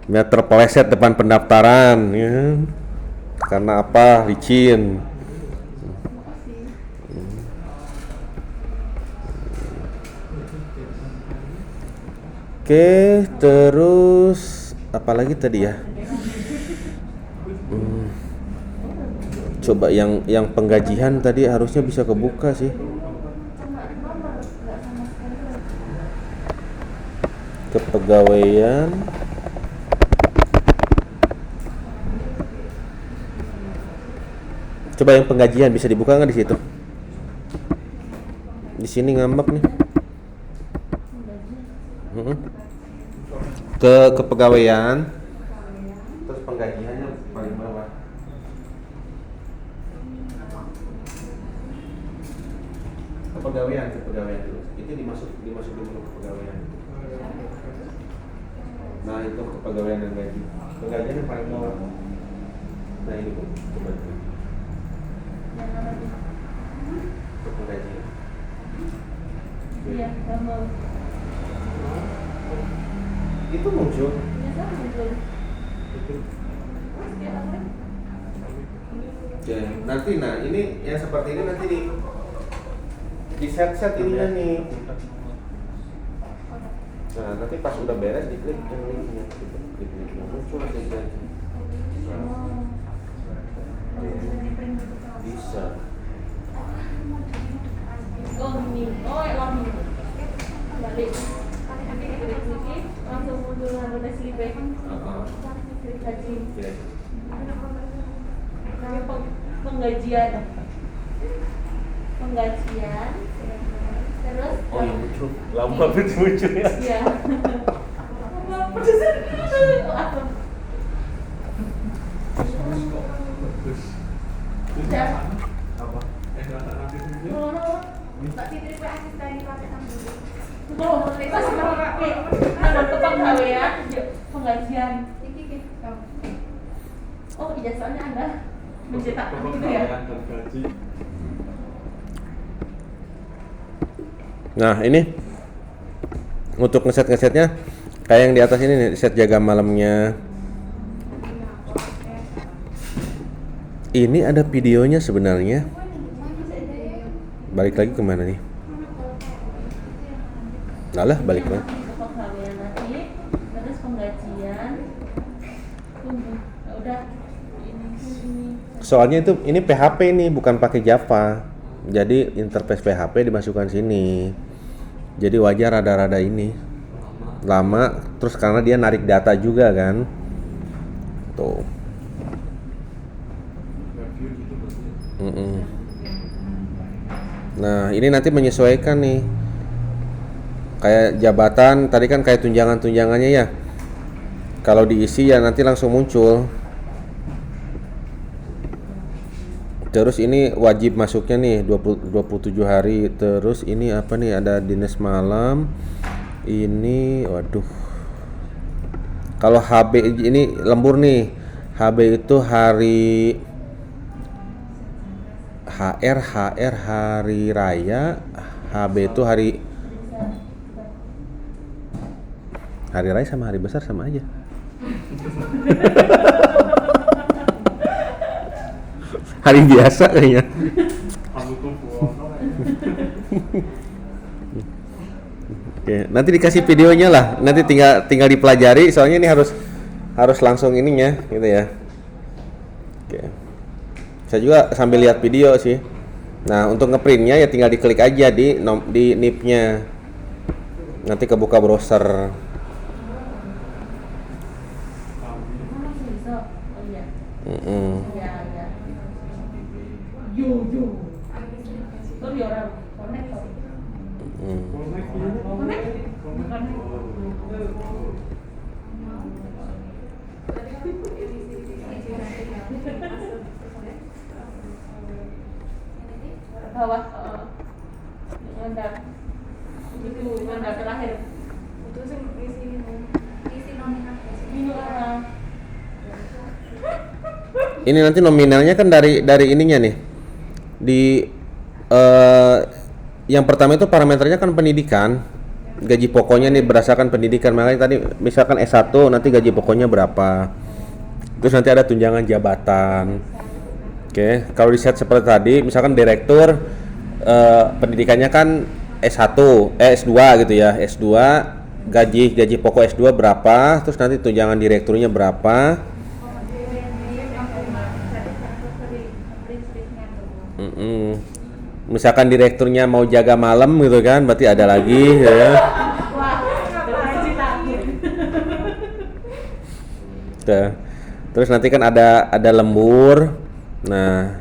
Ya terpeleset depan pendaftaran ya. Karena apa? Licin. Oke, terus apalagi tadi ya? Coba yang penggajian tadi harusnya bisa kebuka sih. Kepegawaian. Coba yang penggajian bisa dibuka nggak di situ? Di sini ngambek nih. Ke kepegawaian. Terus penggajiannya paling bawah. Kepegawaian dulu. Itu dimasukin dulu kepegawaian. Nah itu kepegawaian dan gaji. Penggajian yang paling bawah. Nah ini Bu, coba. Untuk penggajian. Iya, kamu. Itu muncul. Biasa muncul. Oke, nanti ini yang seperti ini nanti di set ininya nih. Nah, nanti pas udah beres diklik yang linknya, klik muncul aja gaji. Bisa. Oh ini, ini. Balik. Klik langsung muncul anggota slip. Klik gaji. Penggajian. Terus Oh iya muncul, lama banget muncul ya. iya. Ya. Apa? Nanti Mbak Fitri gue asisten di partai Sambung. Oh, ada kepegawaian, penggajian. Oh, ijazahnya Anda mencetak gitu ya? gaji. Nah ini untuk ngesetnya kayak yang di atas ini nih, set jaga malamnya. Ini ada videonya sebenarnya. Balik lagi kemana nih? Lah balik lagi. Kepegawaian tadi, terus penggajian. Tunggu, ya udah. Ini. Soalnya ini PHP nih bukan pakai Java. Jadi interface PHP dimasukkan sini. Jadi wajar rada-rada ini lama. Terus karena dia narik data juga kan. Tuh. Nah ini nanti menyesuaikan nih. Kayak jabatan tadi kan kayak tunjangan-tunjangannya ya. Kalau diisi ya nanti langsung muncul. Terus ini wajib masuknya nih 27 hari. Terus ini apa nih, ada dinas malam. Ini waduh. Kalau HB ini lembur nih. HB itu hari HR hari raya. HB itu hari raya sama hari besar sama aja. Hari biasa kayaknya. Oke, nanti dikasih videonya lah. Nanti tinggal dipelajari. Soalnya ini harus langsung ininya, gitu ya. Oke. Saya juga sambil lihat video sih. Nah, untuk ngeprintnya ya tinggal diklik aja di NIP-nya. Nanti kebuka browser. Tuh orang connect. bawah mandat itu mandat terakhir Itu sih isi nominal. minum orang Ini nanti nominalnya kan dari ininya nih. Di yang pertama itu parameternya kan pendidikan. Gaji pokoknya nih berdasarkan pendidikan. Makanya tadi misalkan S1 nanti gaji pokoknya berapa. Terus nanti ada tunjangan jabatan. Oke, kalau di set seperti tadi, misalkan direktur pendidikannya kan S1, S2 gitu ya. S2 gaji pokok S2 berapa, terus nanti tunjangan direkturnya berapa. Misalkan direkturnya mau jaga malam gitu kan, berarti ada lagi ya. wah gaji takut Tuh. Terus nanti kan ada lembur. Nah,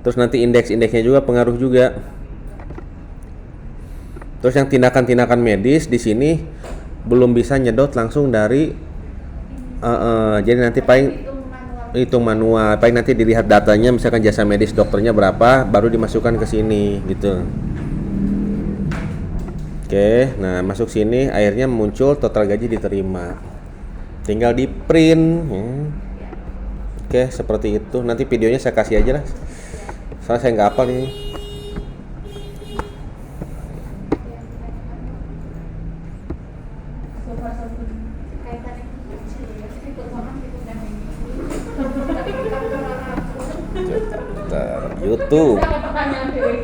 terus nanti indeks-indeksnya juga pengaruh juga. Terus yang tindakan-tindakan medis di sini belum bisa nyedot langsung dari jadi nanti paling hitung manual, paling nanti dilihat datanya, misalkan jasa medis dokternya berapa, baru dimasukkan ke sini gitu. Oke, nah masuk sini, akhirnya muncul total gaji diterima. Tinggal di print. Oke, seperti itu. Nanti videonya saya kasih aja lah. Soalnya saya nggak hafal ini. Kaitannya kecil ya. Jadi pertama itu kan ini. Bentar, YouTube. ada pertanyaan Dewi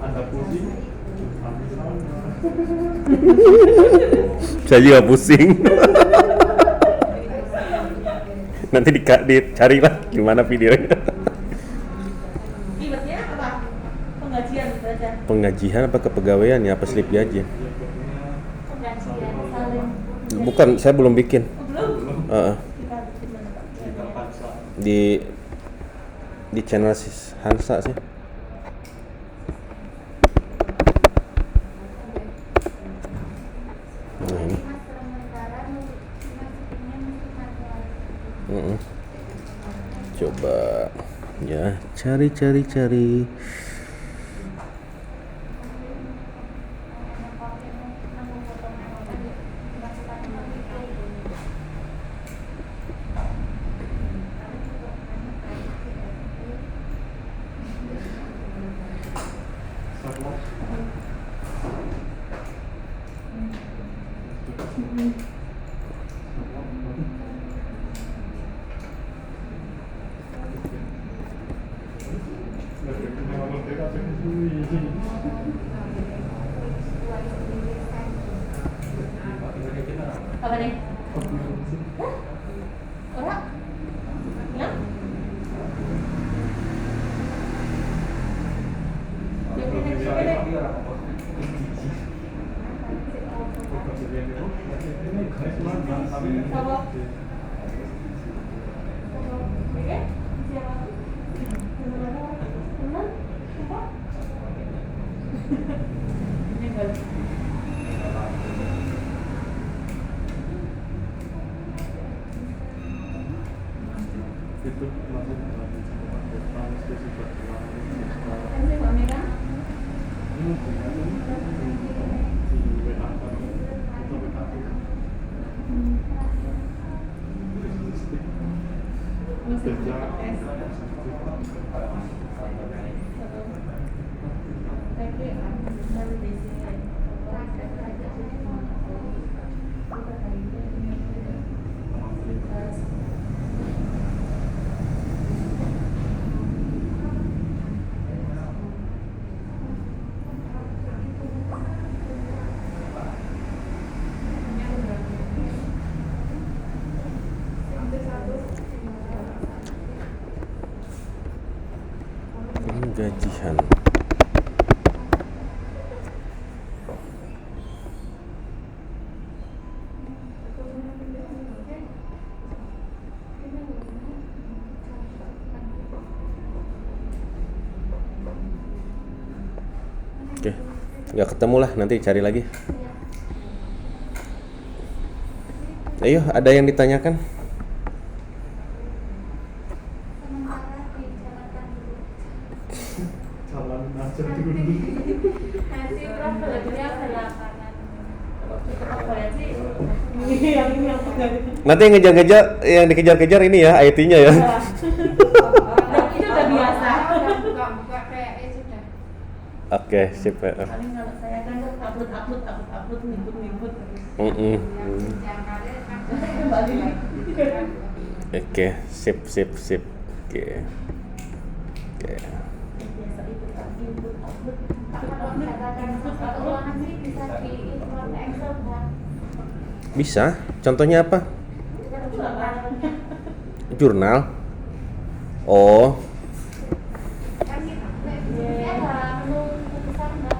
Anda pusing? Kami sama. Saya juga pusing. Nanti dicari lah gimana videonya. Ibaratnya apa? Penggajian berarti. Penggajian apa kepegawaian ya, apa slip gaji? Penggajian saling. Bukan, saya belum bikin. Oh, belum? Heeh. Kita bikin mana, Pak? Kita paksa. Di channel Hansa sih. Nah, ini. Coba ya, cari. Apa nih? Orang? Bilang? Itu masuk anestesi Gajian. Oke, nggak ketemu lah, nanti cari lagi. Ayo, ada yang ditanyakan? Sementara dijalankan dulu. Jalan aja dulu. Nanti Prof belajarnya belakangan. Kalau cukup apa ya sih? Ini yang pegang. Nanti yang ngejar-ngejar, yang dikejar-kejar ini ya, IT-nya ya. Nah, itu udah biasa. Buka kayak sudah. Oke, sip. Paling kalau saya kan upload ngikut terus. Mm-mm. Yang kalian Kembali. Oke, sip. Oke. Biasa itu kan input upload. kalau data keuangan sih bisa di import Excel kan? Bisa. Contohnya apa? Jurnal. Oh, Kan gitu. Ini ada menu besar nggak?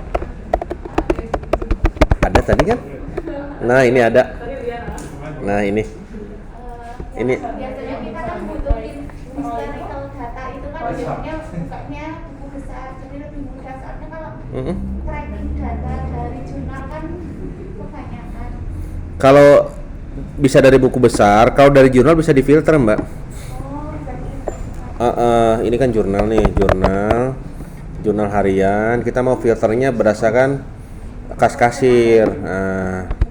ada tadi kan? Nah, ini ada. Nah, ini. Ini. Biasanya kita kan butuhin historical data itu kan biasanya bukanya buku besar, jadi lebih mudah soalnya kalau Mm-mm. tracking data dari jurnal kan kebanyakan. Kalau bisa dari buku besar, kalau dari jurnal bisa difilter, Mbak. Oh, berarti Ini kan jurnal nih, jurnal harian. Kita mau filternya berdasarkan kas kasir.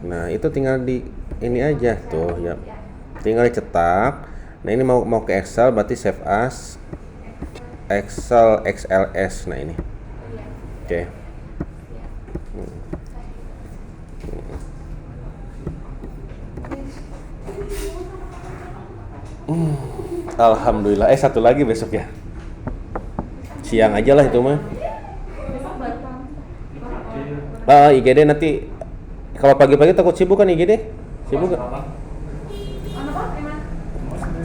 Nah, itu tinggal di ini aja tuh ya. Tinggal dicetak. Nah, ini mau ke Excel berarti save as Excel XLS. Nah, ini. Oke. Alhamdulillah. Satu lagi besok ya. Siang aja lah itu mah. Besok baru kamu. IGD nanti kalau pagi-pagi takut sibuk kan IGD? Sibuk gak? Mana Pak?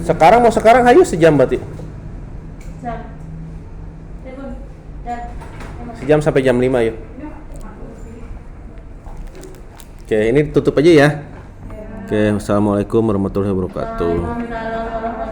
Emang? Sekarang ayo sejam berarti. Jam. Telepon. Dan emang. Sejam sampai jam 5 yuk. Oke, ini tutup aja ya. Oke, wassalamualaikum warahmatullahi wabarakatuh. Waalaikumsalam.